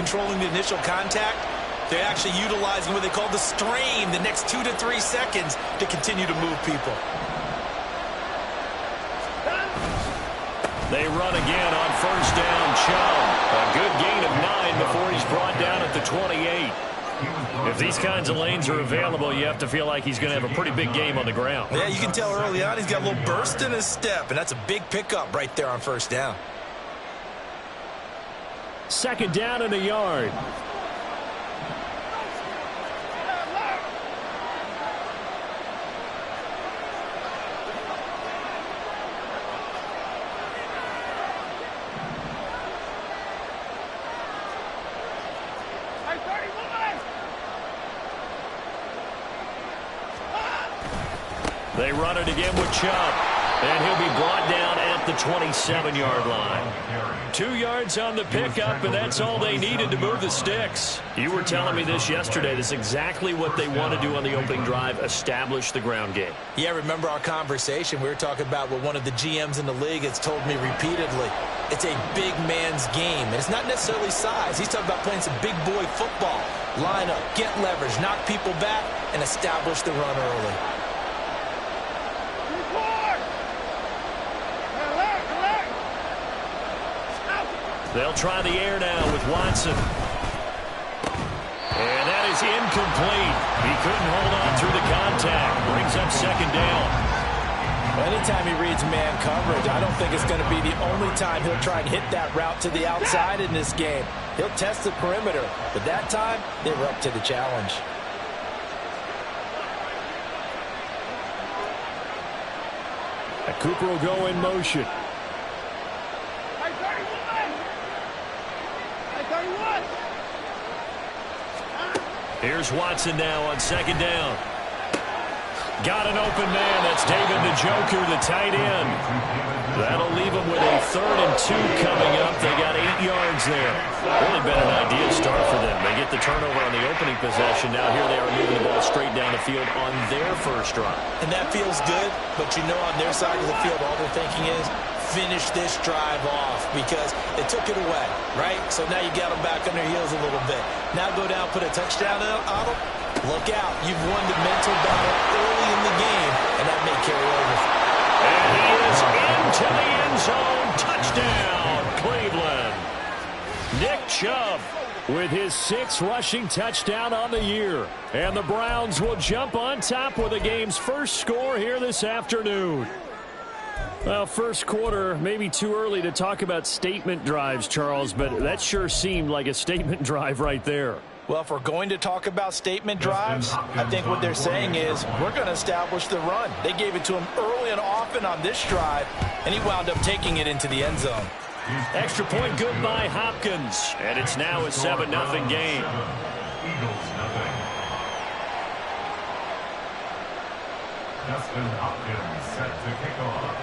controlling the initial contact, they're actually utilizing what they call the strain the next 2 to 3 seconds to continue to move people. They run again on first down. Chubb, a good gain of 9 before he's brought down at the 28. If these kinds of lanes are available, you have to feel like he's going to have a pretty big game on the ground. Yeah, you can tell early on he's got a little burst in his step, and that's a big pickup right there on first down. Second down and a yard. They run it again with Chubb, and he'll be brought down at the 27-yard line. 2 yards on the pickup, and that's all they needed to move the sticks. You were telling me this yesterday. This is exactly what they want to do on the opening drive, establish the ground game. Yeah, remember our conversation. We were talking about what one of the GMs in the league has told me repeatedly. It's a big man's game, and it's not necessarily size. He's talking about playing some big boy football. Line up, get leverage, knock people back, and establish the run early. They'll try the air now with Watson. And that is incomplete. He couldn't hold on through the contact. Brings up second down. Anytime he reads man coverage, I don't think it's going to be the only time he'll try and hit that route to the outside in this game. He'll test the perimeter, but that time, they were up to the challenge. Cooper will go in motion. Here's Watson now on second down. Got an open man. That's David Njoku, the tight end. That'll leave them with a 3rd and 2 coming up. They got 8 yards there. Really been an ideal start for them. They get the turnover on the opening possession. Now here they are moving the ball straight down the field on their first drive. And that feels good, but you know on their side of the field, all they're thinking is, finish this drive off because they took it away, right? So now you got them back on their heels a little bit. Now go down, put a touchdown on them. Look out. You've won the mental battle early in the game, and that may carry over. And he is into the end zone. Touchdown, Cleveland. Nick Chubb with his 6th rushing touchdown on the year. And the Browns will jump on top with the game's first score here this afternoon. Well, first quarter, maybe too early to talk about statement drives, Charles, but that sure seemed like a statement drive right there. Well, if we're going to talk about statement drives, I think what they're saying is we're going to establish the run. They gave it to him early and often on this drive, and he wound up taking it into the end zone. Extra point good by Hopkins, and it's now a 7-0 game. Dustin Hopkins set to kick off.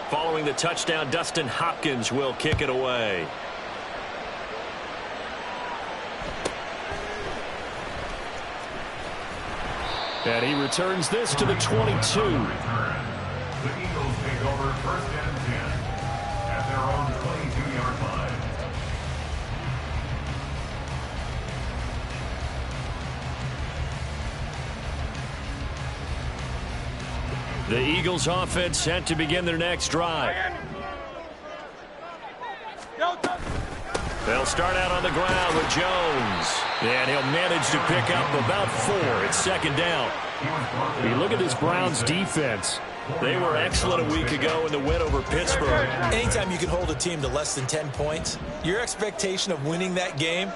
Following the touchdown, Dustin Hopkins will kick it away. And he returns this to the 22. The Eagles take over 1st and 10 at their own 22-yard line. The Eagles offense set to begin their next drive. They'll start out on the ground with Jones. And he'll manage to pick up about 4. It's second down. You look at this Browns defense. They were excellent a week ago in the win over Pittsburgh. Anytime you can hold a team to less than 10 points, your expectation of winning that game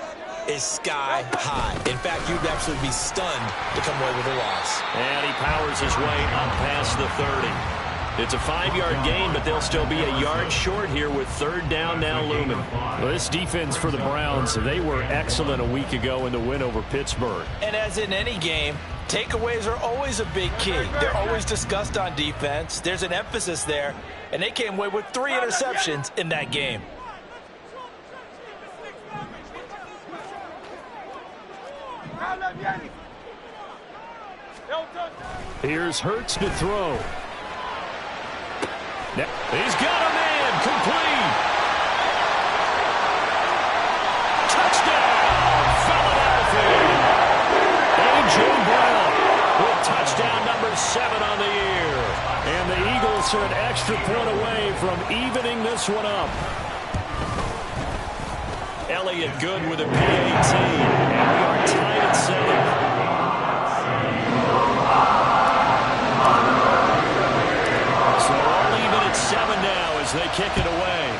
is sky high. In fact, you'd absolutely be stunned to come away with a loss. And he powers his way up past the 30. It's a 5-yard gain, but they'll still be a yard short here with 3rd down now looming. Well, this defense for the Browns, they were excellent a week ago in the win over Pittsburgh. And as in any game, takeaways are always a big key. They're always discussed on defense. There's an emphasis there, and they came away with 3 interceptions in that game. Here's Hurts to throw. He's got a man complete. Touchdown, Philadelphia. A.J. Brown with touchdown number 7 on the year. And the Eagles are an extra point away from evening this one up. Elliott good with a PAT. And we are tied at 7. So all even at 7 now as they kick it away.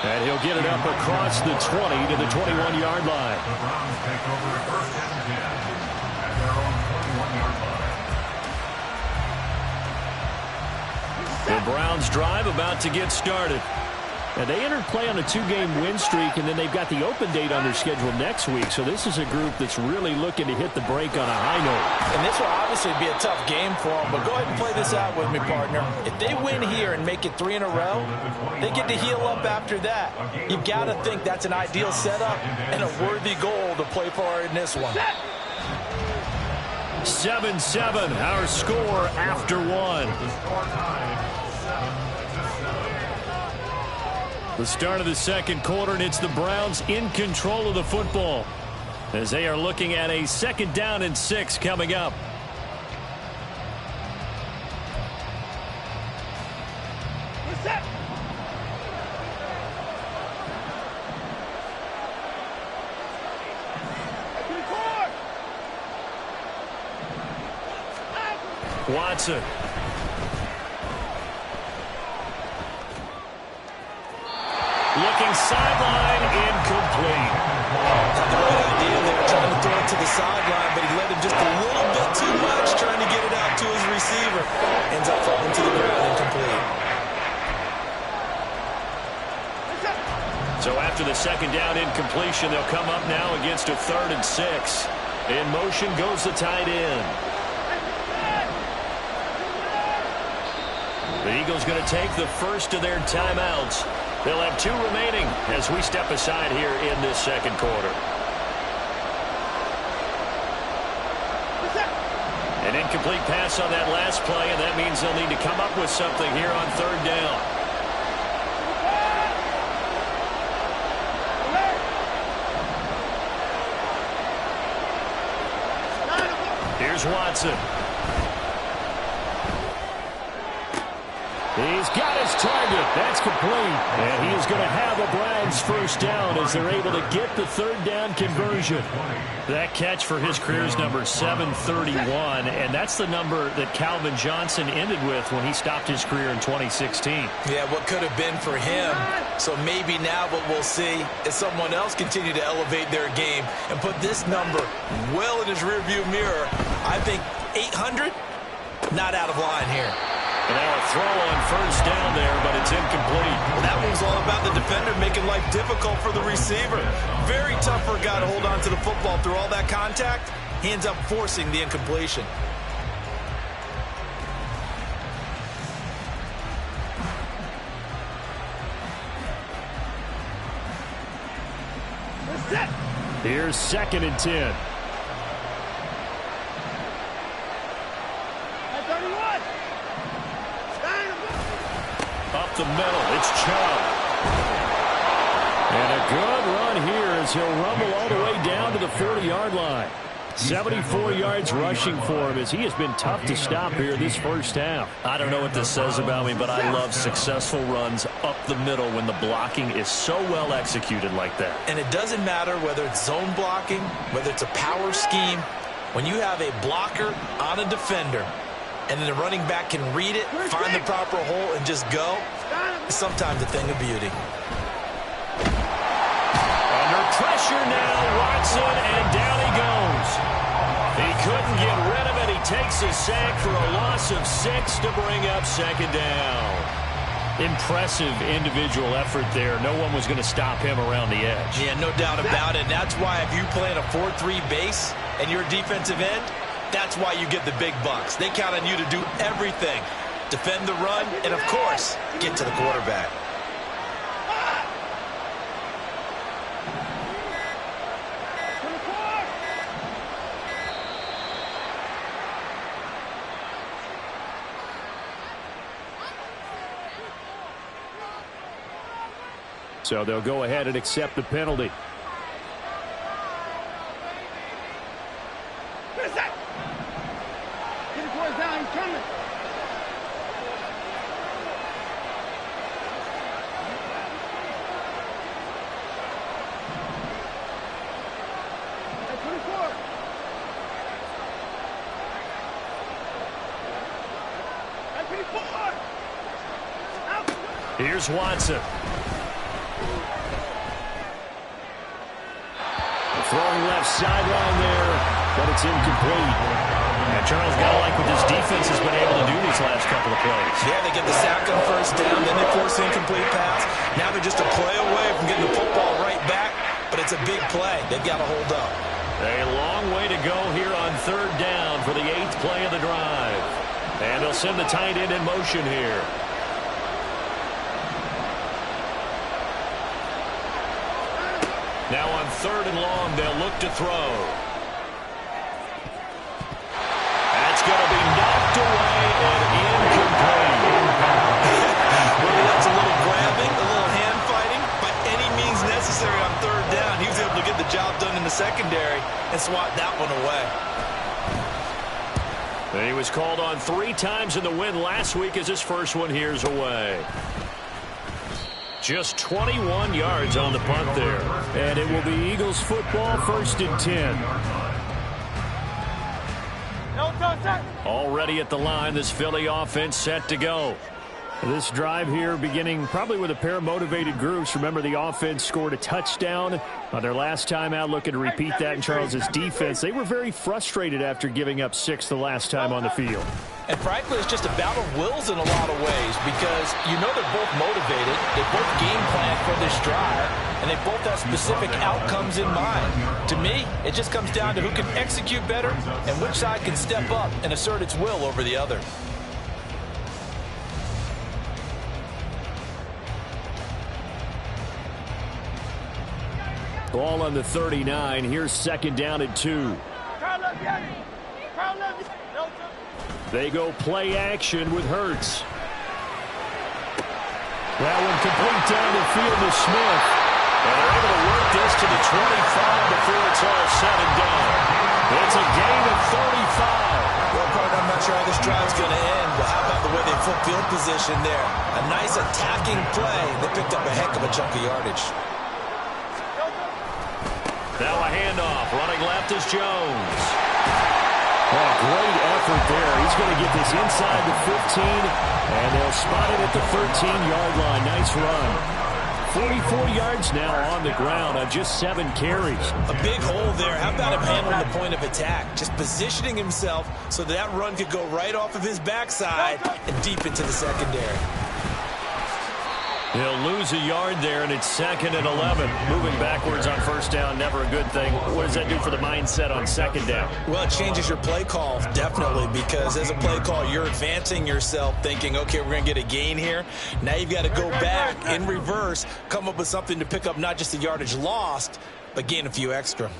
And he'll get it up across the 20 to the 21-yard line. The Browns take over the first and 10 at their own 21-yard line. The Browns drive about to get started. And they entered play on a 2-game win streak, and then they've got the open date on their schedule next week. So this is a group that's really looking to hit the break on a high note. And this will obviously be a tough game for them, but go ahead and play this out with me, partner. If they win here and make it 3 in a row, they get to heal up after that. You've got to think that's an ideal setup and a worthy goal to play for in this one. 7-7, our score after 1. The start of the second quarter, and it's the Browns in control of the football as they are looking at a 2nd down and 6 coming up. Watson. Looking sideline, incomplete. Had the right idea there, trying to throw it to the sideline, but he let him just a little bit too much, trying to get it out to his receiver. Ends up falling to the ground, incomplete. So after the 2nd down incompletion, they'll come up now against a 3rd and 6. In motion goes the tight end. The Eagles going to take the first of their timeouts. They'll have 2 remaining as we step aside here in this second quarter. An incomplete pass on that last play, and that means they'll need to come up with something here on 3rd down. Here's Watson. He's got his target. That's complete. And he is going to have a Browns first down as they're able to get the 3rd down conversion. That catch for his career is number 731, and that's the number that Calvin Johnson ended with when he stopped his career in 2016. Yeah, what could have been for him. So maybe now what we'll see is someone else continue to elevate their game and put this number well in his rearview mirror. I think 800, not out of line here. And now a throw on first down there, but it's incomplete. Well, that one's all about the defender making life difficult for the receiver. Very tough for a guy to hold on to the football through all that contact. He ends up forcing the incompletion. Here's 2nd and 10. Up the middle, it's Chubb. And a good run here as he'll rumble all the way down to the 40-yard line. 74 yards rushing for him as he has been tough to stop here this first half. I don't know what this says about me, but I love successful runs up the middle when the blocking is so well executed like that. And it doesn't matter whether it's zone blocking, whether it's a power scheme. When you have a blocker on a defender and then the running back can read it, find the proper hole, and just go, it's sometimes a thing of beauty. Under pressure now, Watson, and down he goes. He couldn't get rid of it. He takes a sack for a loss of 6 to bring up 2nd down. Impressive individual effort there. No one was going to stop him around the edge. Yeah, no doubt about it. And that's why if you play in a 4-3 base and you're a defensive end, that's why you get the big bucks. They count on you to do everything. Defend the run, and of course, get to the quarterback. So they'll go ahead and accept the penalty. Here's Watson. Throwing left sideline there, but it's incomplete. And Charles, got to like what this defense has been able to do these last couple of plays. Yeah, they get the sack on first down, then they force an incomplete pass. Now they're just a play away from getting the football right back, but it's a big play. They've got to hold up. A long way to go here on third down for the 8th play of the drive. And they'll send the tight end in motion here. Now on third and long, they'll look to throw. That's going to be knocked away and incomplete. Well, that's a little grabbing, a little hand fighting. By any means necessary on third down, he was able to get the job done in the secondary and swat that one away. And he was called on 3 times in the win last week as his first one here's away. Just 21 yards on the punt there. And it will be Eagles football, 1st and 10. Already at the line, this Philly offense set to go. This drive here beginning probably with a pair of motivated groups. Remember, the offense scored a touchdown on their last time out, looking to repeat that in Charles's defense. They were very frustrated after giving up 6 the last time on the field. And frankly, it's just a battle of wills in a lot of ways because you know they're both motivated. They both game plan for this drive, and they both have specific outcomes in mind. To me, it just comes down to who can execute better and which side can step up and assert its will over the other. Ball on the 39. Here's 2nd down and 2. They go play action with Hurts. That one complete down the field to Smith. And they're able to work this to the 25 before it's all said and done. It's a gain of 35. Well, partner, I'm not sure how this drive's going to end, but how about the way they flip field position there? A nice attacking play. They picked up a heck of a chunk of yardage. Now a handoff. Running left is Jones. Oh, great effort there. He's going to get this inside the 15, and they'll spot it at the 13-yard line. Nice run. 44 yards now on the ground on just 7 carries. A big hole there. How about him handling the point of attack? Just positioning himself so that run could go right off of his backside and deep into the secondary. He'll lose a yard there, and it's 2nd and 11. Moving backwards on first down, never a good thing. What does that do for the mindset on 2nd down? Well, it changes your play call, definitely, because as a play call, you're advancing yourself thinking, okay, we're going to get a gain here. Now you've got to go back in reverse, come up with something to pick up not just the yardage lost, but gain a few extra.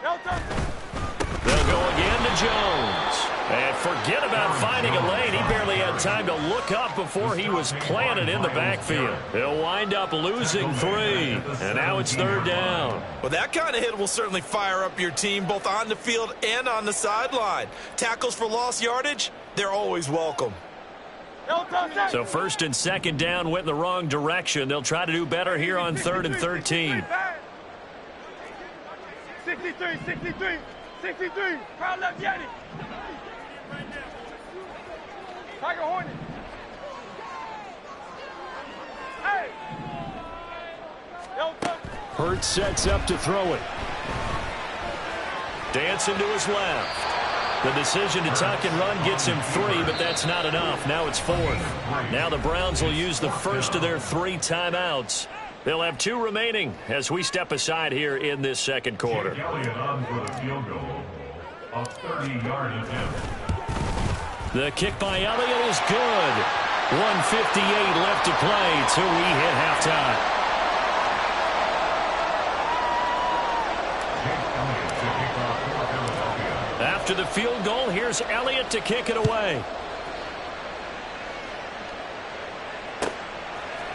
They'll go again to Jones. And forget about finding a lane. He barely had time to look up before he was planted in the backfield. He'll wind up losing 3. And now it's 3rd down. Well, that kind of hit will certainly fire up your team, both on the field and on the sideline. Tackles for lost yardage, they're always welcome. So 1st and 2nd down went in the wrong direction. They'll try to do better here on 3rd and 13. 63, crowd left Yanni. Tiger Hornet. Hey. Hurts sets up to throw it. Dancing to his left. The decision to tuck and run gets him 3, but that's not enough. Now it's 4th. Now the Browns will use the first of their 3 timeouts. They'll have 2 remaining as we step aside here in this 2nd quarter. Elliott on for the field goal. A 30-yard attempt. The kick by Elliott is good. 1:58 left to play till we hit halftime. After the field goal, here's Elliott to kick it away.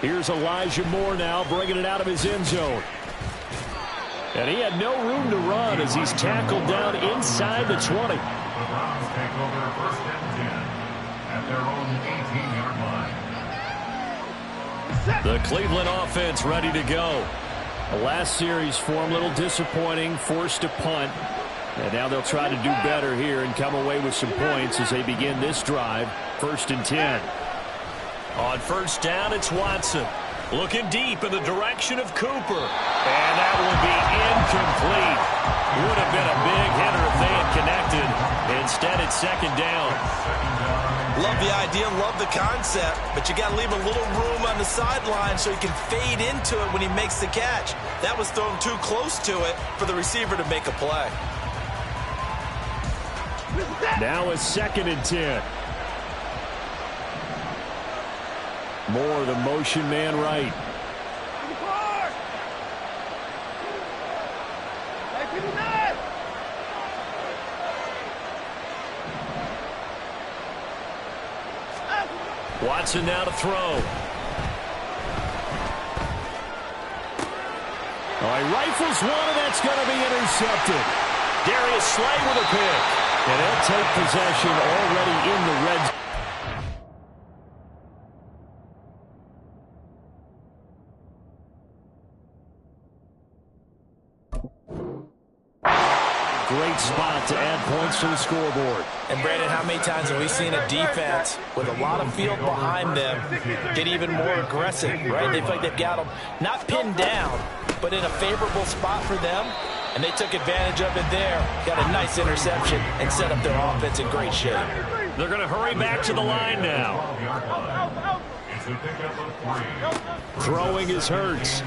Here's Elijah Moore now bringing it out of his end zone. And he had no room to run as he's tackled down inside the 20. The Browns take over 1st and 10 at their own 18-yard line. The Cleveland offense ready to go. The last series form a little disappointing, forced to punt. And now they'll try to do better here and come away with some points as they begin this drive. 1st and 10. On 1st down, it's Watson. Looking deep in the direction of Cooper. And that will be incomplete. Would have been a big hitter if they had connected. Instead, it's 2nd down. Love the idea, love the concept, but you got to leave a little room on the sideline so he can fade into it when he makes the catch. That was thrown too close to it for the receiver to make a play. Now it's 2nd and 10. Moore, the motion man right. Watson now to throw. Oh, he rifles one, and that's going to be intercepted. Darius Slay with a pick. And they'll take possession already in the red zone. Great spot to add points to the scoreboard. And Brandon, how many times have we seen a defense with a lot of field behind them get even more aggressive, right? They feel like they've got them not pinned down, but in a favorable spot for them, and they took advantage of it there, got a nice interception, and set up their offense in great shape. They're going to hurry back to the line now. It's a pickup of 3. Throwing is Hurts.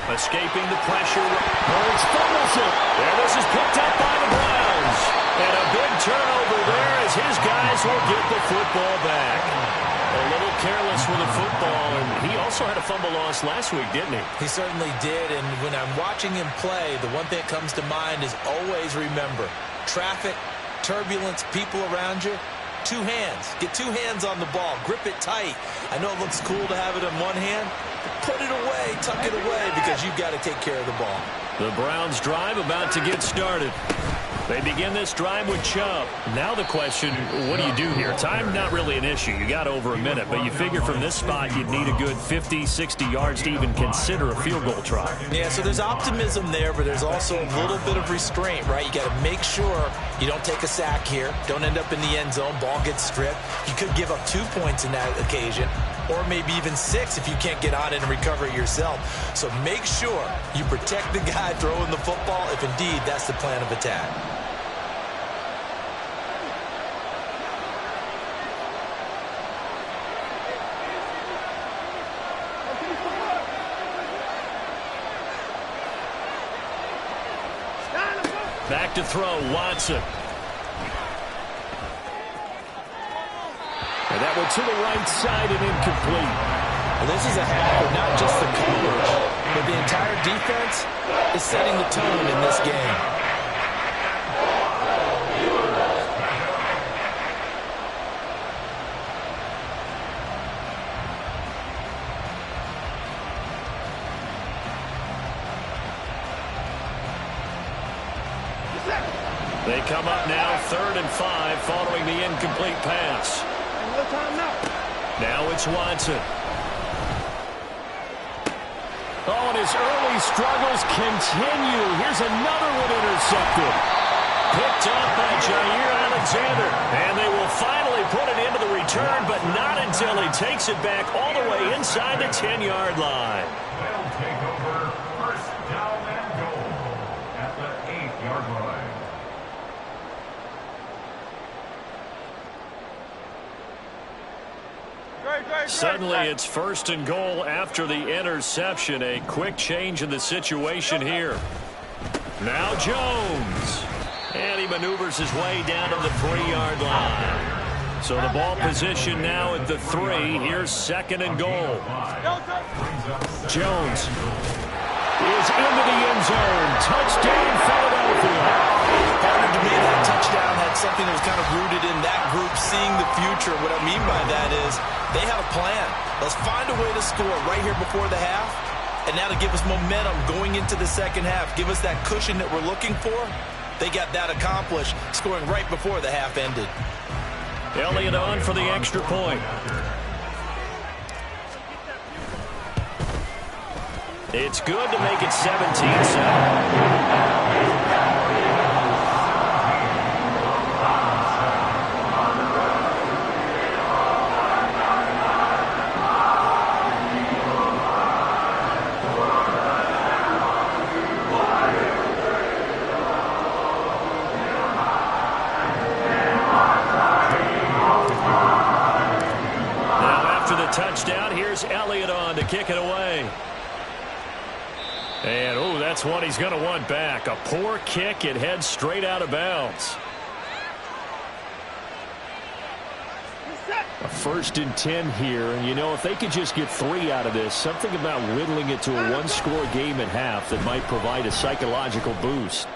Escaping the pressure. Hurts fumbles it. And this is picked up by the Browns. And a big turnover there as his guys will get the football back. A little careless with the football, and he also had a fumble loss last week, didn't he? He certainly did, and when I'm watching him play, the one thing that comes to mind is always remember, traffic, turbulence, people around you, 2 hands. Get 2 hands on the ball. Grip it tight. I know it looks cool to have it in one hand, but put it away, tuck it away, because you've got to take care of the ball. The Browns drive about to get started. They begin this drive with Chubb. Now the question, what do you do here? Time not really an issue. You got over a minute, but you figure from this spot you'd need a good 50, 60 yards to even consider a field goal try. Yeah, so there's optimism there, but there's also a little bit of restraint, right? You got to make sure you don't take a sack here. Don't end up in the end zone. Ball gets stripped. You could give up 2 points in that occasion, or maybe even 6 if you can't get on it and recover it yourself. So make sure you protect the guy throwing the football if indeed that's the plan of attack. Back to throw, Watson. And that one to the right side and incomplete. Well, this is a half of not just the coverage, but the entire defense is setting the tone in this game. They come up now 3rd and 5 following the incomplete pass. Now it's Watson. Oh, and his early struggles continue. Here's another one intercepted. Picked up by Jair Alexander. And they will finally put it into the return, but not until he takes it back all the way inside the 10-yard line. They'll take over 1st down and goal at the 8-yard line. Suddenly it's 1st and goal after the interception. A quick change in the situation here. Now Jones. And he maneuvers his way down to the 3-yard line. So the ball position now at the 3. Here's 2nd and goal. Jones is into the end zone. Touchdown, Philadelphia. Partner, to me, that touchdown had something it was kind of rooted in that group seeing the future. What I mean by that is they had a plan. Let's find a way to score right here before the half. And now to give us momentum going into the second half, give us that cushion that we're looking for. They got that accomplished, scoring right before the half ended. Elliott on for the extra point. It's good to make it 17-7. Touchdown. Here's Elliott on to kick it away. And, oh, that's one he's going to want back. A poor kick. It heads straight out of bounds. A 1st and 10 here. And, you know, if they could just get 3 out of this, something about whittling it to a one-score game at half that might provide a psychological boost.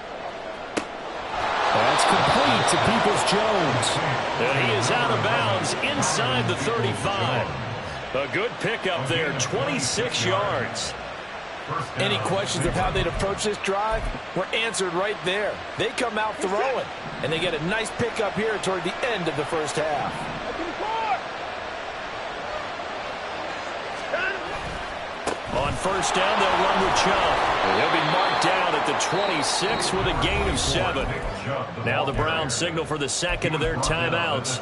That's complete to Peoples-Jones. And he is out of bounds inside the 35. A good pickup there, 26 yards. Any questions of how they'd approach this drive were answered right there. They come out throwing, and they get a nice pickup here toward the end of the first half. On 1st down, they'll run with Chubb. He'll be marked down at the 26 with a gain of 7. Now the Browns signal for the second of their timeouts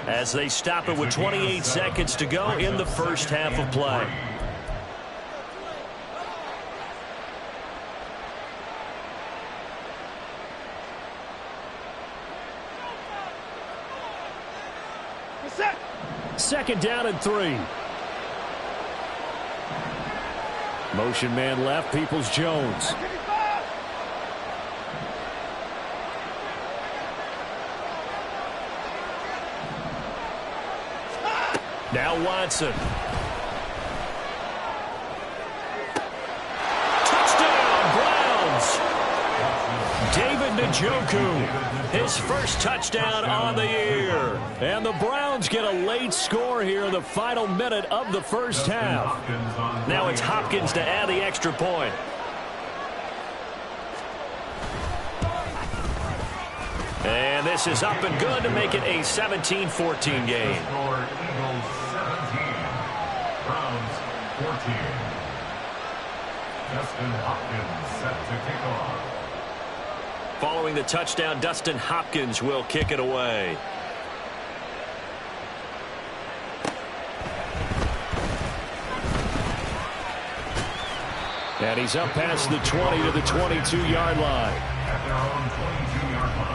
as they stop it with 28 seconds to go in the first half of play. Second down and 3. Motion man left, Peoples-Jones. Now Watson. Touchdown, Browns. David Njoku, his first touchdown on the year. And the Browns get a late score here in the final minute of the first half. Now it's Hopkins to add the extra point. And this is up and good to make it a 17-14 game. Eagles 17, Browns 14. Dustin Hopkins set to kick off. Following the touchdown, Dustin Hopkins will kick it away. And he's up past the 20 to the 22-yard line. At their own 22-yard line.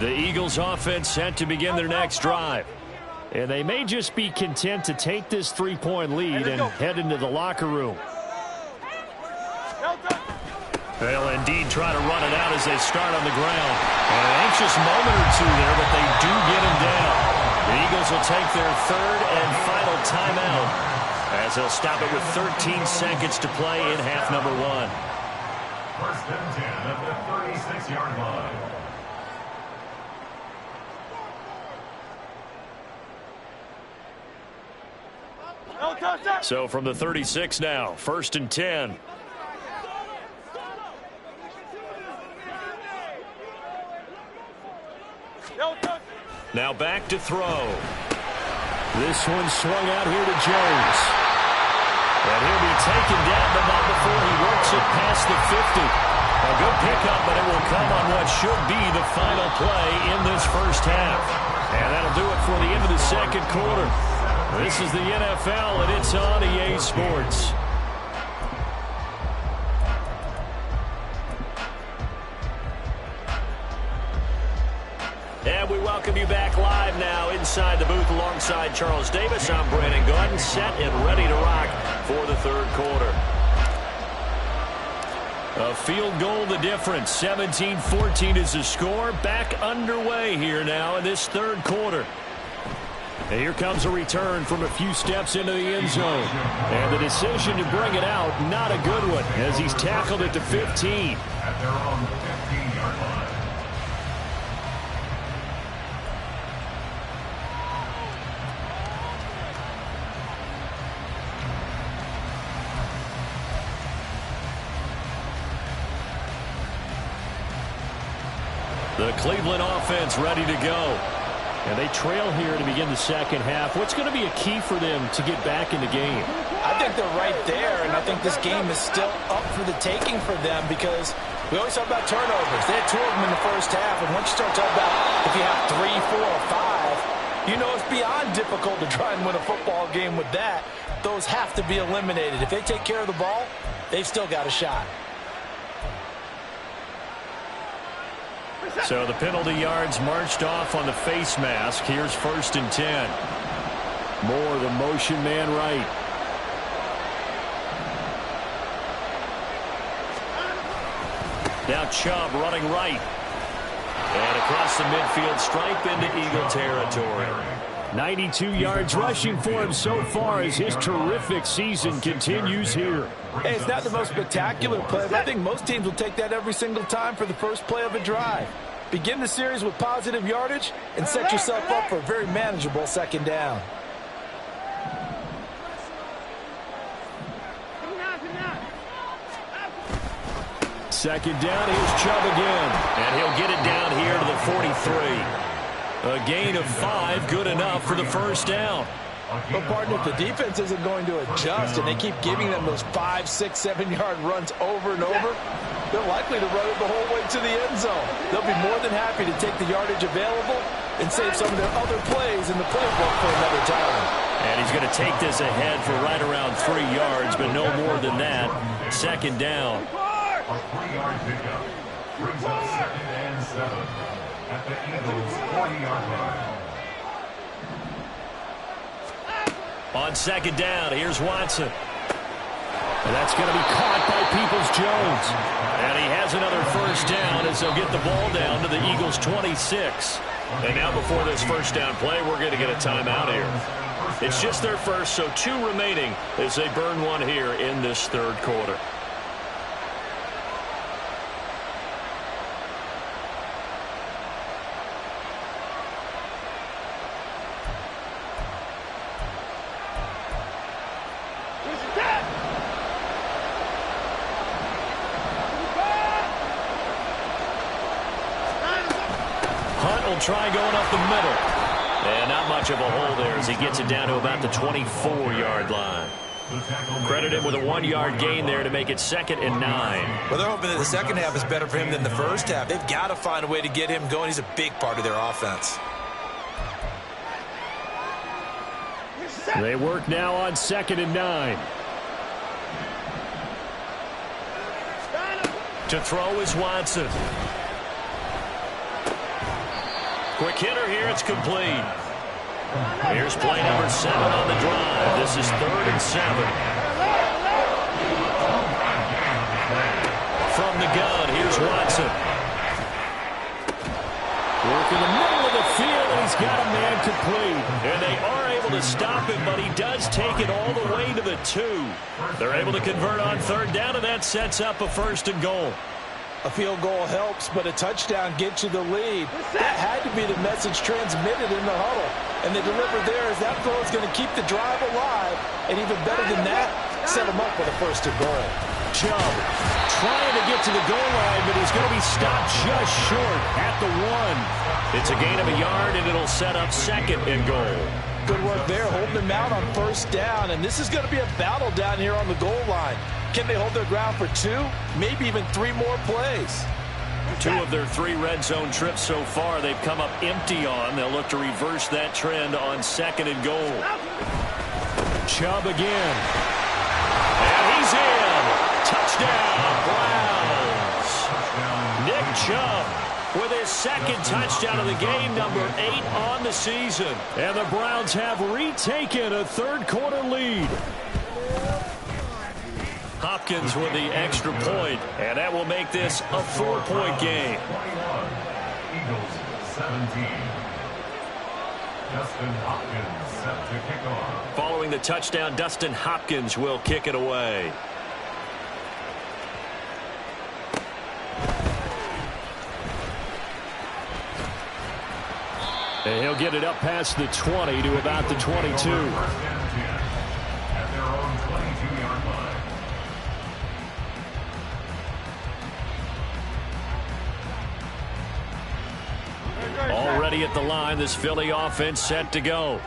The Eagles offense set to begin their next drive. And they may just be content to take this 3-point lead and head into the locker room. They'll indeed try to run it out as they start on the ground. An anxious moment or two there, but they do get him down. The Eagles will take their third and final timeout as they'll stop it with 13 seconds to play in half number 1. 1st and 10 at the 36-yard line. So from the 36 now, 1st and 10. Now back to throw. This one swung out here to Jones. And he'll be taken down, but not before he works it past the 50. A good pickup, but it will come on what should be the final play in this first half. And that'll do it for the end of the second quarter. This is the NFL, and it's on EA Sports. And we welcome you back live now inside the booth alongside Charles Davis. I'm Brandon Gordon, set and ready to rock for the third quarter. A field goal the difference. 17-14 is the score. Back underway here now in this third quarter. And here comes a return from a few steps into the end zone. And the decision to bring it out, not a good one, as he's tackled it to 15. At their own 15-yard line. The Cleveland offense ready to go. And they trail here to begin the second half. What's going to be a key for them to get back in the game? I think they're right there, and I think this game is still up for the taking for them because we always talk about turnovers. They had 2 of them in the first half, and once you start talking about if you have 3, 4, or 5, you know it's beyond difficult to try and win a football game with that. Those have to be eliminated. If they take care of the ball, they've still got a shot. So the penalty yards marched off on the face mask. Here's 1st and 10. Moore, the motion man right. Now Chubb running right. And across the midfield stripe into Eagle territory. 92 yards rushing for him so far as his terrific season continues here. Hey, it's not the most spectacular play, but I think most teams will take that every single time for the first play of a drive. Begin the series with positive yardage and set yourself up for a very manageable second down. Second down, here's Chubb again. And he'll get it down here to the 43. A gain of 5, good enough for the first down. But, partner, if the defense isn't going to adjust and they keep giving them those 5, 6, 7-yard runs over and over, they're likely to run it the whole way to the end zone. They'll be more than happy to take the yardage available and save some of their other plays in the playbook for another time. And he's going to take this ahead for right around 3 yards, but no more than that. Second down. A 3-yard pickup brings up 2nd and 7 at the Eagles' 40-yard line. On second down, here's Watson. And that's going to be caught by Peoples-Jones. And he has another first down as they'll get the ball down to the Eagles' 26. And now before this first down play, we're going to get a timeout here. It's just their first, so 2 remaining as they burn one here in this third quarter. Try going up the middle. And not much of a hole there as he gets it down to about the 24-yard line. Credit him with a 1-yard gain there to make it 2nd and 9. Well, they're hoping that the second half is better for him than the first half. They've got to find a way to get him going. He's a big part of their offense. They work now on 2nd and 9. To throw is Watson. Quick hitter here, it's complete. Here's play number 7 on the drive. This is 3rd and 7. From the gun, here's Watson. Work in the middle of the field, and he's got a man complete. And they are able to stop him, but he does take it all the way to the 2. They're able to convert on 3rd down, and that sets up a 1st and goal. A field goal helps, but a touchdown gets you the lead. That had to be the message transmitted in the huddle. And they delivered there as that throw is going to keep the drive alive. And even better than that, set them up with a 1st and goal. Chubb trying to get to the goal line, but he's going to be stopped just short at the 1. It's a gain of a yard, and it'll set up 2nd and goal. Good work there, holding them out on 1st down. And this is going to be a battle down here on the goal line. Can they hold their ground for 2, maybe even 3 more plays? 2 of their 3 red zone trips so far they've come up empty on. They'll look to reverse that trend on 2nd and goal. Chubb again. And he's in. Touchdown, Browns. Nick Chubb with his 2nd touchdown of the game, number 8 on the season. And the Browns have retaken a third quarter lead. Hopkins with the extra point, and that will make this a 4-point game. Eagles 17. Dustin Hopkins set to kick off. Following the touchdown, Dustin Hopkins will kick it away. And he'll get it up past the 20 to about the 22. At their own 22-yard line. Already at the line, this Philly offense set to go.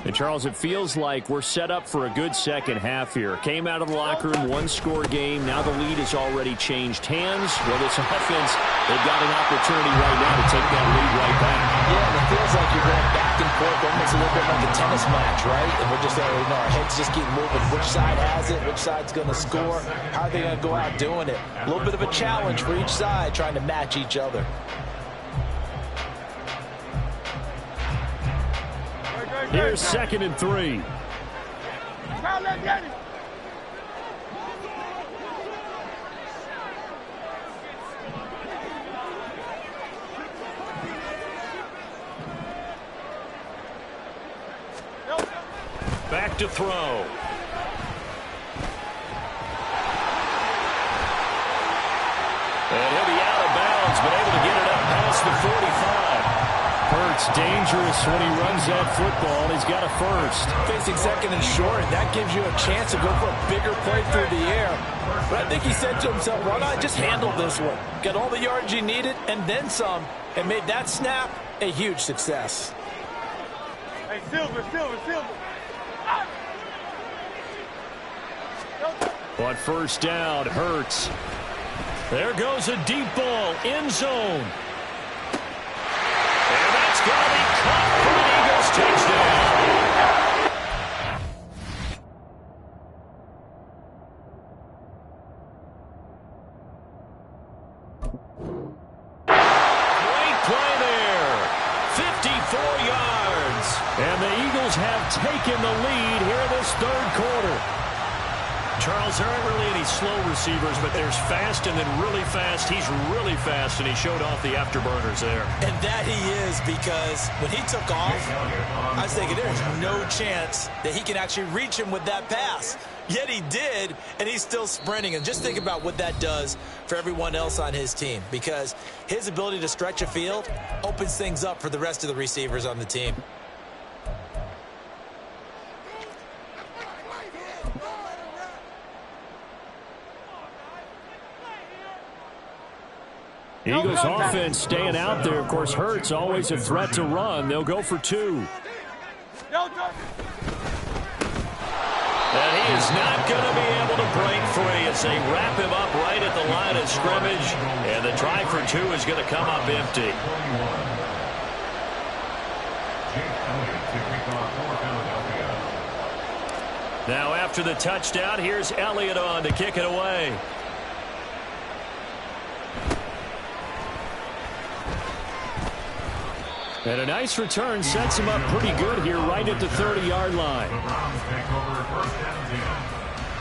And, Charles, it feels like we're set up for a good second half here. Came out of the locker room, one-score game. Now the lead has already changed hands. Well, this offense, they've got an opportunity right now to take that lead right back. Yeah, and it feels like you're going back and forth, almost a little bit like a tennis match, right? And we're just already know our heads just keep moving. Which side has it? Which side's going to score? How are they going to go out doing it? A little bit of a challenge for each side, trying to match each other. Here's 2nd and 3. Back to throw. And he'll be out of bounds, but able to get it up past the 45. Hurts dangerous when he runs that football. He's got a first. Facing 2nd and short, that gives you a chance to go for a bigger play through the air. But I think he said to himself, why not just handle this one? Get all the yards you needed and then some, and made that snap a huge success. Hey, Silver. But first down, Hurts. There goes a deep ball, end zone. And that's going to be caught for an Eagles touchdown. Great play there. 54 yards. And the Eagles have taken the lead here in this third quarter. Charles, there aren't really any slow receivers, but there's fast and then really fast. He's really fast, and he showed off the afterburners there. And that he is, because when he took off, I was thinking there's no chance that he can actually reach him with that pass. Yet he did, and he's still sprinting. And just think about what that does for everyone else on his team, because his ability to stretch a field opens things up for the rest of the receivers on the team. Eagles offense staying out there. Of course, Hurts always a threat to run. They'll go for 2. And he is not going to be able to break free as they wrap him up right at the line of scrimmage. And the try for 2 is going to come up empty. Now after the touchdown, here's Elliott on to kick it away. And a nice return sets him up pretty good here right at the 30-yard line. The Browns take over 1st and 10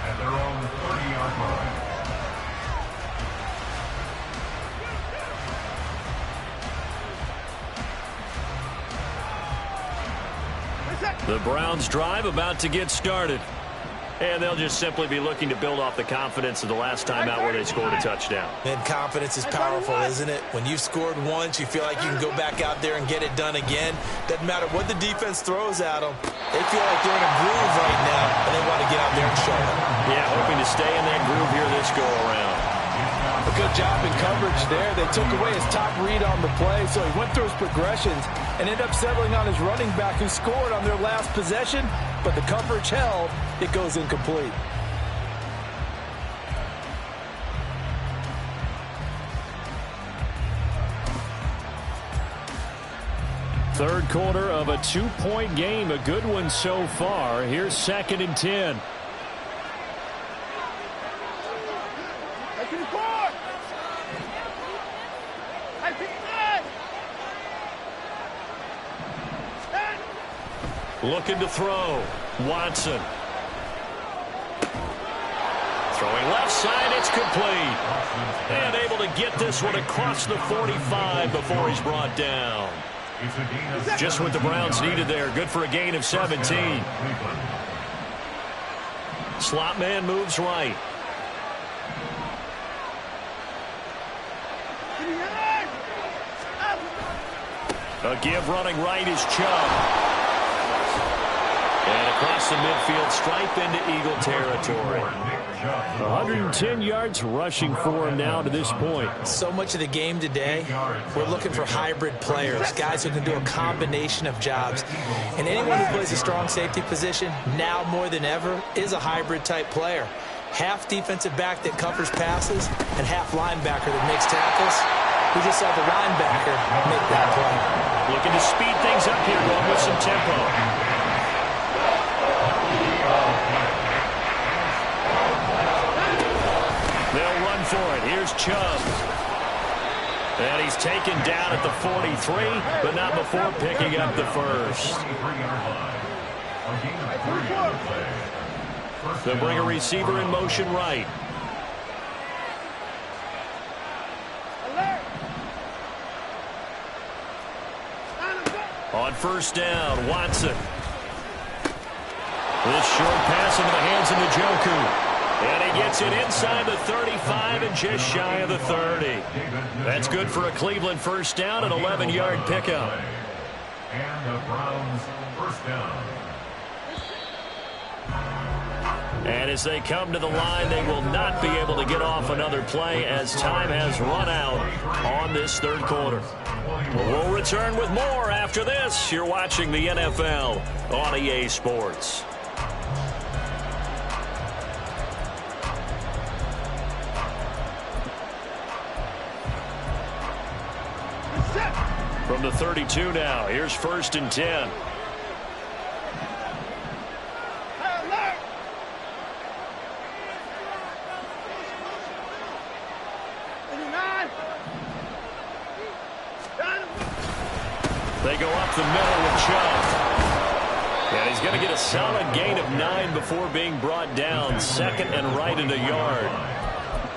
at their own 30-yard line. The Browns drive about to get started. And they'll just simply be looking to build off the confidence of the last time out where they scored a touchdown. And confidence is powerful, isn't it? When you've scored once, you feel like you can go back out there and get it done again. Doesn't matter what the defense throws at them. They feel like they're in a groove right now, and they want to get out there and show them. Yeah, hoping to stay in that groove here this go-around. A good job in coverage there. They took away his top read on the play, so he went through his progressions and ended up settling on his running back who scored on their last possession, but the coverage held. It goes incomplete. Third quarter of a 2-point game. A good one so far. Here's 2nd and 10. Looking to throw. Watson. Throwing left side, it's complete. And able to get this one across the 45 before he's brought down. Just what the Browns needed there. Good for a gain of 17. Slot man moves right. A give running right is Chubb. And across the midfield stripe into Eagle territory. 110 yards rushing for him now to this point. So much of the game today, we're looking for hybrid players, guys who can do a combination of jobs. And anyone who plays a strong safety position, now more than ever, is a hybrid type player. Half defensive back that covers passes and half linebacker that makes tackles. We just saw the linebacker make that play. Looking to speed things up here, going with some tempo. They'll run for it. Here's Chubb. And he's taken down at the 43, but not before picking up the first. They'll bring a receiver in motion right. On first down, Watson. This short pass into the hands of Njoku. And he gets it inside the 35 and just shy of the 30. That's good for a Cleveland first down, an 11-yard pickup. And the Browns first down. And as they come to the line, they will not be able to get off another play as time has run out on this third quarter. We'll return with more after this. You're watching the NFL on EA Sports. From the 32 now, here's first and 10. They go up the middle with Chubb. And he's going to get a solid gain of 9 before being brought down. Second and right in the yard.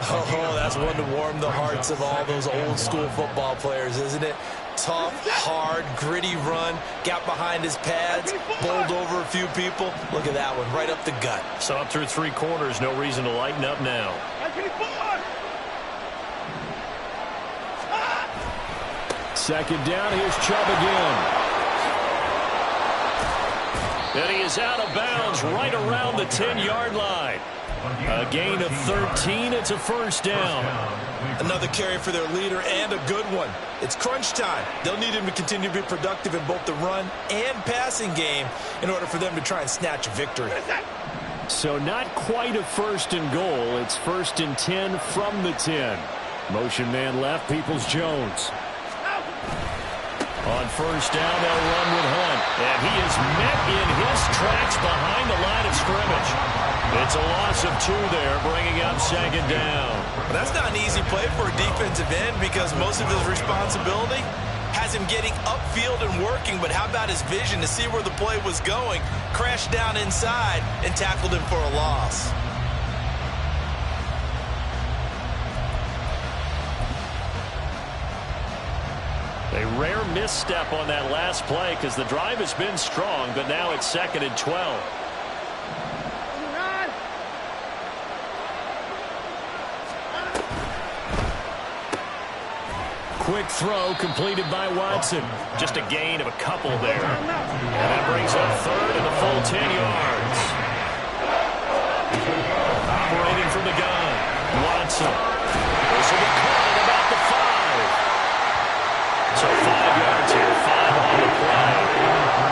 Oh, that's one to warm the hearts of all those old school football players, isn't it? Tough, hard, gritty run, got behind his pads, bowled over a few people. Look at that one, right up the gut. So up through 3 quarters, no reason to lighten up now. Second down, here's Chubb again. And he is out of bounds right around the 10-yard line. A gain of 13. It's a first down. Another carry for their leader and a good one. It's crunch time. They'll need him to continue to be productive in both the run and passing game in order for them to try and snatch a victory. So not quite a first and goal. It's first and 10 from the 10. Motion man left, Peoples-Jones. On first down, they'll run with Hunt. And he is met in his tracks behind the line of scrimmage. It's a loss of 2 there, bringing up second down. Well, that's not an easy play for a defensive end because most of his responsibility has him getting upfield and working. But how about his vision to see where the play was going, crashed down inside, and tackled him for a loss? A rare misstep on that last play because the drive has been strong, but now it's second and 12. Quick throw completed by Watson. Just a gain of a couple there. And that brings up third and a full 10 yards. Operating from the gun, Watson. This will be caught at about the 5. So 5 yards here, 5 on the play.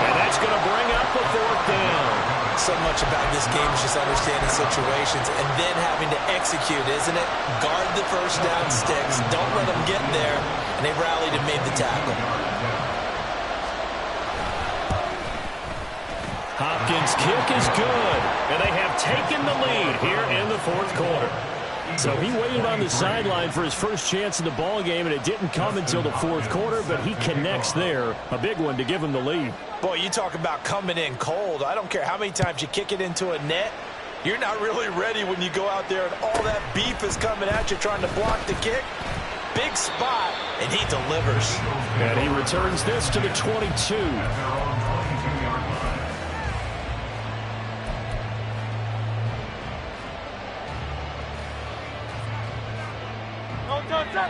And that's going to bring up a fourth down. So much about this game is just understanding situations and then having to execute, isn't it? Guard the first down sticks. Don't let them get there. And they rallied and made the tackle. Hopkins' kick is good. And they have taken the lead here in the fourth quarter. So he waited on the sideline for his first chance in the ball game, and it didn't come until the fourth quarter, but he connects there. A big one to give him the lead. Boy, you talk about coming in cold. I don't care how many times you kick it into a net. You're not really ready when you go out there and all that beef is coming at you trying to block the kick. big spot, and he delivers. And he returns this to the 22.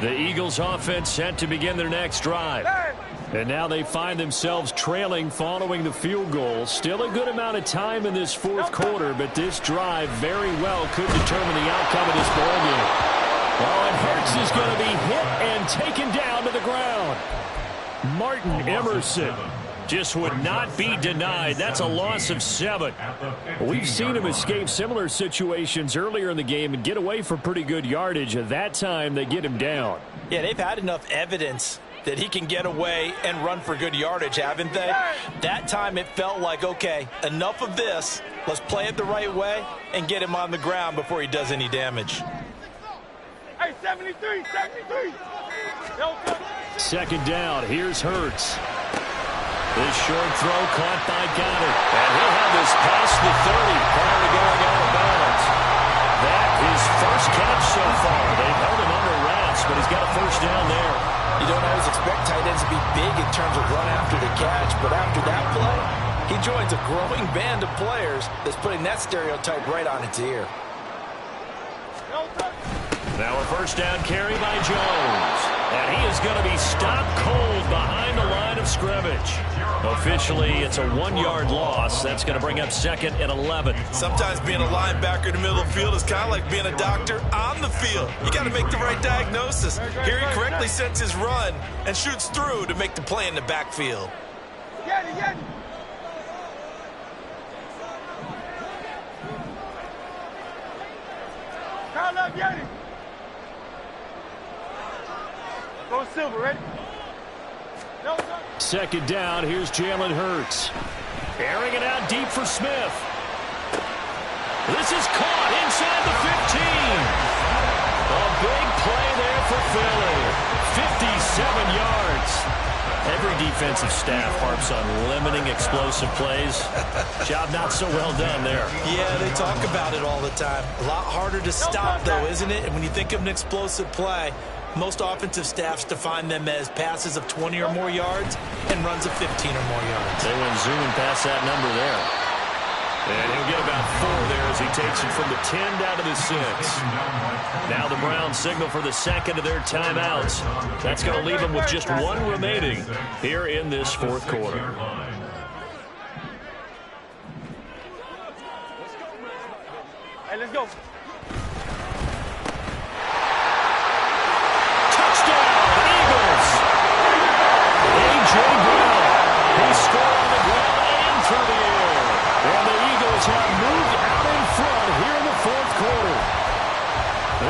The Eagles offense set to begin their next drive. And now they find themselves trailing following the field goal. Still a good amount of time in this fourth quarter, but this drive very well could determine the outcome of this ball game. Oh, and Hurts is going to be hit and taken down to the ground. Martin Emerson just would not be denied. That's a loss of 7. We've seen him escape similar situations earlier in the game and get away for pretty good yardage. At that time, they get him down. Yeah, they've had enough evidence that he can get away and run for good yardage, haven't they? That time it felt like, okay, enough of this. Let's play it the right way and get him on the ground before he does any damage. Hey, 73. Second down, here's Hurts. This short throw caught by Goddard. And he'll have this past the 30 prior to going out of bounds. That is first catch so far. They've held him under wraps, but he's got a first down there. You don't always expect tight ends to be big in terms of run after the catch, but after that play, he joins a growing band of players that's putting that stereotype right on its ear. Now a first down carry by Jones. And he is going to be stopped cold behind the line of scrimmage. Officially, it's a 1-yard loss. That's going to bring up second and 11. Sometimes being a linebacker in the middle of the field is kind of like being a doctor on the field. You got to make the right diagnosis. Here he correctly sets his run and shoots through to make the play in the backfield. Yeti. Call up Yeti. Go Silver, ready? No, sir. Second down, here's Jalen Hurts. Airing it out deep for Smith. This is caught inside the 15. A big play there for Philly. 57 yards. Every defensive staff harps on limiting explosive plays. Job not so well done there. Yeah, they talk about it all the time. A lot harder to stop, though, isn't it? And when you think of an explosive play, most offensive staffs define them as passes of 20 or more yards and runs of 15 or more yards. They went zooming past that number there. And he'll get about 4 there as he takes it from the 10 down to the 6. Now the Browns signal for the second of their timeouts. That's going to leave them with just 1 remaining here in this fourth quarter. Hey, let's go. A.J. Brown, he scored on the ground and through the air. And the Eagles have moved out in front here in the fourth quarter.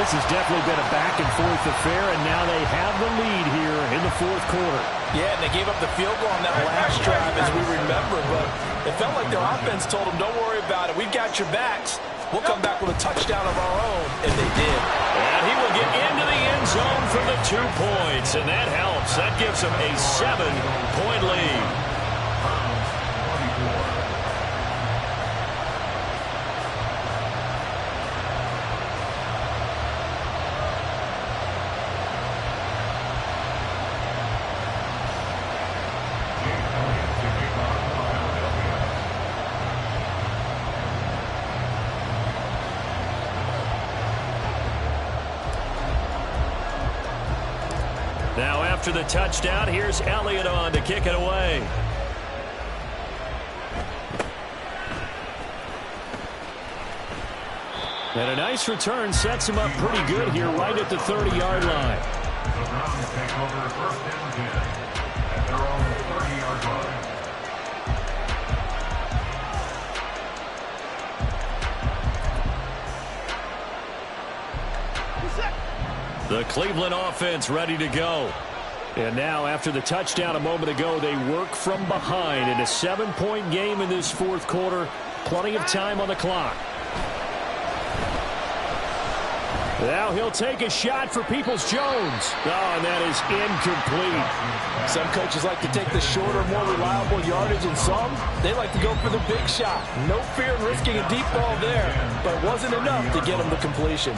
This has definitely been a back-and-forth affair, and now they have the lead here in the fourth quarter. Yeah, and they gave up the field goal on that last drive, as we remember, but it felt like their offense told them, don't worry about it. We've got your backs. We'll come back with a touchdown of our own, and they did. And he will get into the end zone for the 2 points, and that helps. That gives him a 7-point lead. Now after the touchdown, here's Elliott on to kick it away. And a nice return sets him up pretty good here right at the 30-yard line. The Browns take over first and 10 at their own 30-yard line. The Cleveland offense ready to go. And now after the touchdown a moment ago, they work from behind in a 7-point game in this fourth quarter. Plenty of time on the clock. Now he'll take a shot for Peoples-Jones. Oh, and that is incomplete. Some coaches like to take the shorter, more reliable yardage, and some, they like to go for the big shot. No fear in risking a deep ball there, but it wasn't enough to get him the completion.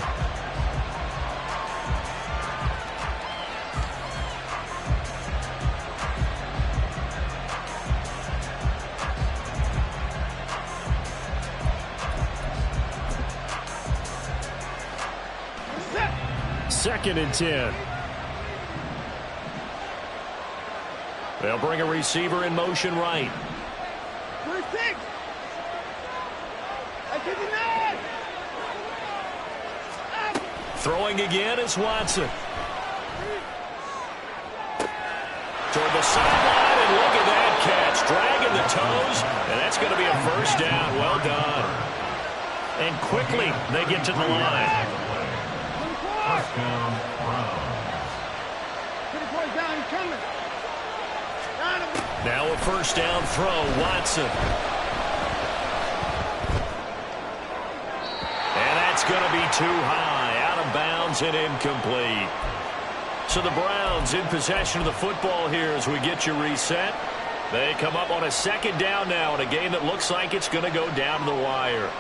2nd and 10. They'll bring a receiver in motion right. 26. I 59. Throwing again is Watson. Toward the sideline, and look at that catch. Dragging the toes, and that's going to be a first down. Well done. And quickly, they get to the line. Touchdown, Browns. 24 down, he's coming. Now a first down throw, Watson. And that's going to be too high, out of bounds and incomplete. So the Browns in possession of the football here as we get you reset. They come up on a 2nd down now in a game that looks like it's going to go down to the wire.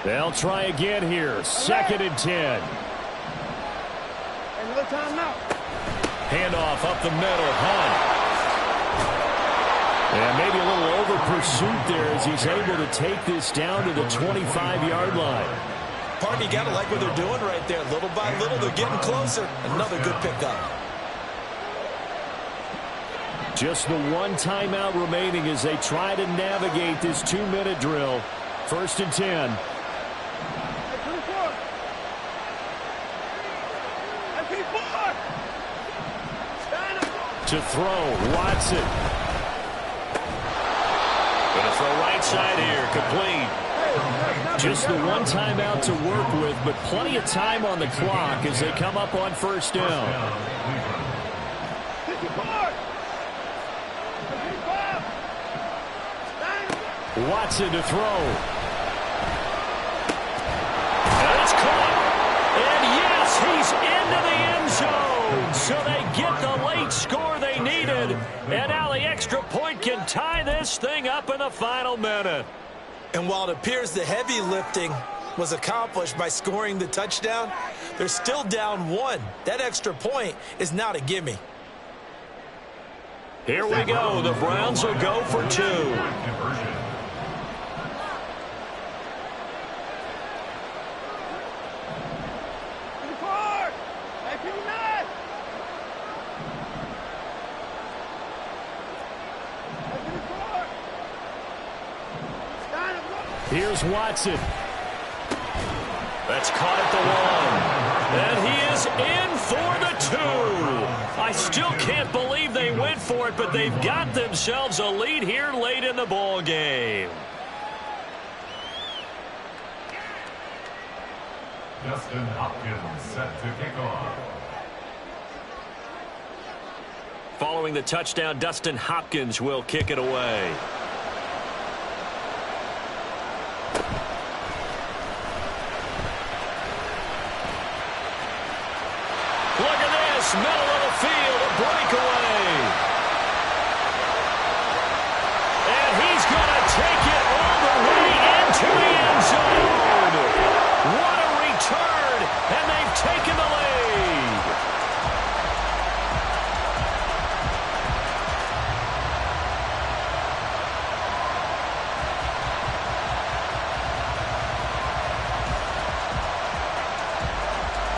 They'll try again here. 2nd and 10. And no timeout. Handoff up the middle. Hunt. And maybe a little over pursuit there as he's able to take this down to the 25-yard line. Partner, you got to like what they're doing right there. Little by little, they're getting closer. Another good pickup. Just the one timeout remaining as they try to navigate this 2-minute drill. 1st and 10. To throw, Watson. Going to throw right side here, complete. Just the one timeout to work with, but plenty of time on the clock as they come up on 1st down. Watson to throw. And it's caught. And yes, he's into the end zone. So they get the late score they needed. And now the extra point can tie this thing up in the final minute. And while it appears the heavy lifting was accomplished by scoring the touchdown, they're still down 1. That extra point is not a gimme. Here we go. The Browns will go for 2. Here's Watson. That's caught at the 1. And he is in for the 2. I still can't believe they went for it, but they've got themselves a lead here late in the ball game. Justin Hopkins set to kick off. Following the touchdown, Dustin Hopkins will kick it away. Middle of the field, a breakaway. And he's going to take it all the way into the end zone. What a return, and they've taken the lead.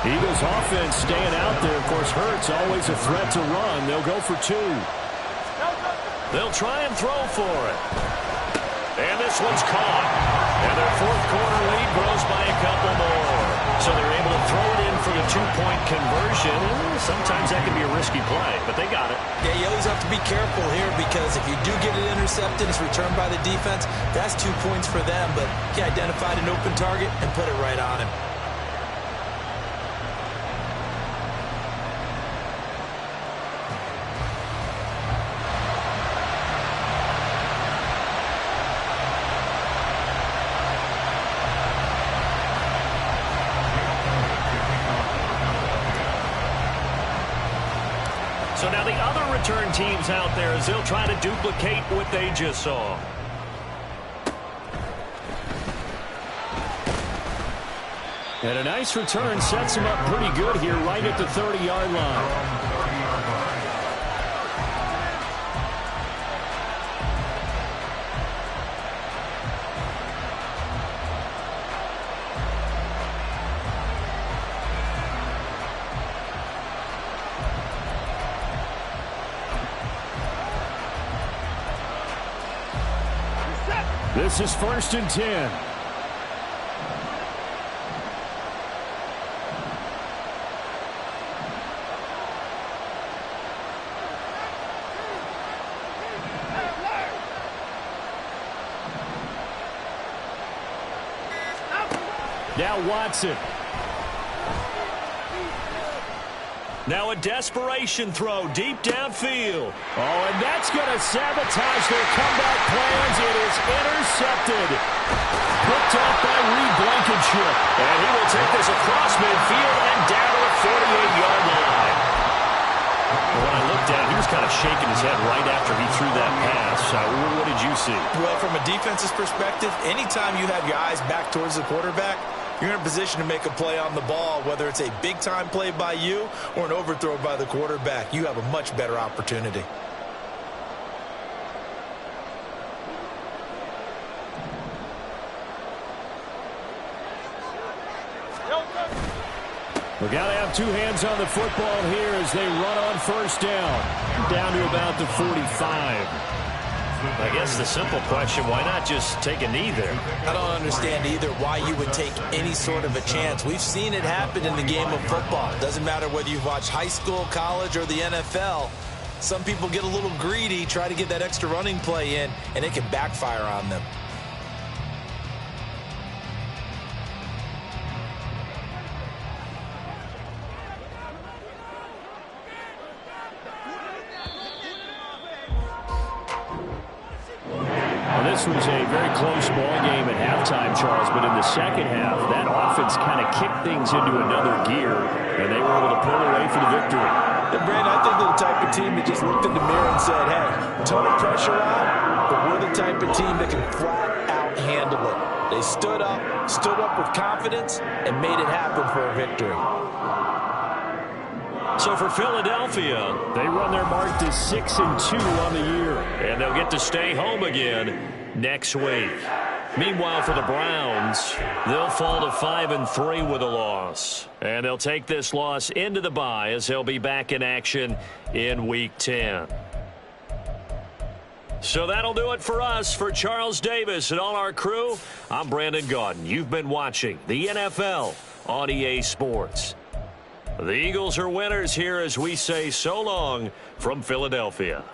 Eagles offense staying out there. Of course, Hurts always a threat to run. They'll go for 2. They'll try and throw for it. And this one's caught. And their 4th quarter lead grows by a couple more. So they're able to throw it in for the 2-point conversion. Sometimes that can be a risky play, but they got it. Yeah, you always have to be careful here because if you do get it intercepted, it's returned by the defense. That's 2 points for them, but he identified an open target and put it right on him. So now the other return teams out there as they'll try to duplicate what they just saw. And a nice return sets him up pretty good here right at the 30-yard line. This is 1st and 10. Now Watson. Now a desperation throw deep downfield. Oh, and that's going to sabotage their comeback plans. It is intercepted. Picked off by Reed Blankenship. And he will take this across midfield and down to the 48-yard line. When I looked at it, he was kind of shaking his head right after he threw that pass. What did you see? Well, from a defense's perspective, anytime you have your eyes back towards the quarterback, you're in a position to make a play on the ball, whether it's a big-time play by you or an overthrow by the quarterback. You have a much better opportunity. We got to have two hands on the football here as they run on 1st down to about the 45. I guess the simple question, why not just take a knee there? I don't understand either why you would take any sort of a chance. We've seen it happen in the game of football. It doesn't matter whether you've watched high school, college, or the NFL. Some people get a little greedy, try to get that extra running play in, and it can backfire on them. This was a very close ball game at halftime, Charles, but in the second half, that offense kind of kicked things into another gear, and they were able to pull away for the victory. And Brandon, I think they're the type of team that just looked in the mirror and said, hey, ton of pressure on, but we're the type of team that can flat out handle it. They stood up with confidence, and made it happen for a victory. So for Philadelphia, they run their mark to 6-2 on the year. And they'll get to stay home again next week. Meanwhile, for the Browns, they'll fall to 5-3 with a loss. And they'll take this loss into the bye as they'll be back in action in Week 10. So that'll do it for us. For Charles Davis and all our crew, I'm Brandon Gaudin. You've been watching the NFL on EA Sports. The Eagles are winners here as we say so long from Philadelphia.